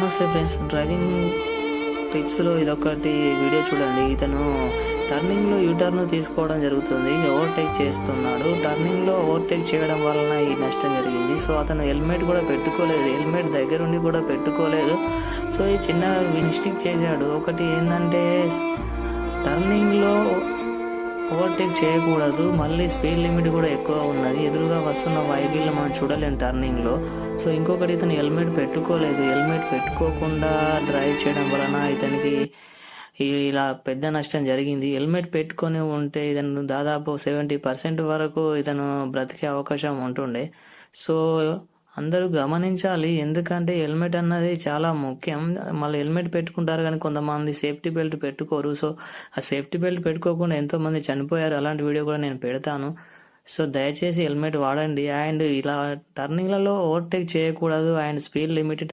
నమస్తే friends, driving టిప్స్లో ఇదొకటి video చూడండి. ఇతను టర్నింగ్లో యూటర్న్ తీసుకోవడం జరుగుతుంది. ఓవర్టేక్ చేస్తున్నాడు. టర్నింగ్లో ఓవర్టేక్ చేయడం వలన ఈ నష్టం జరిగింది. సో అతను హెల్మెట్ కూడా పెట్టుకోలేదు, హెల్మెట్ దగ్గరుండి కూడా పెట్టుకోలేదు. సో ఈ చిన్న మిస్టేక్ చేశాడు. ఒకటి ఏంటంటే టర్నింగ్లో ఓవర్టేక్ చేయకూడదు, మళ్ళీ స్పీడ్ లిమిట్ కూడా ఎక్కువ ఉన్నది. ఎదురుగా వస్తున్న వెహికల్ని మనం చూడలేము టర్నింగ్లో. సో ఇంకొకటి, ఇతను హెల్మెట్ పెట్టుకోలేదు. హెల్మెట్ పెట్టుకోకుండా డ్రైవ్ చేయడం వలన ఇతనికి ఇలా పెద్ద నష్టం జరిగింది. హెల్మెట్ పెట్టుకొని ఉంటే ఇతను దాదాపు 70% వరకు ఇతను బ్రతికే అవకాశం ఉంటుండే. సో అందరూ గమనించాలి, ఎందుకంటే హెల్మెట్ అన్నది చాలా ముఖ్యం. మళ్ళీ హెల్మెట్ పెట్టుకుంటారు కానీ కొంతమంది సేఫ్టీ బెల్ట్ పెట్టుకోరు. సో ఆ సేఫ్టీ బెల్ట్ పెట్టుకోకుండా ఎంతోమంది చనిపోయారు. అలాంటి వీడియో కూడా నేను పెడతాను. సో దయచేసి హెల్మెట్ వాడండి. అండ్ ఇలా టర్నింగ్లలో ఓవర్టేక్ చేయకూడదు. And speed limit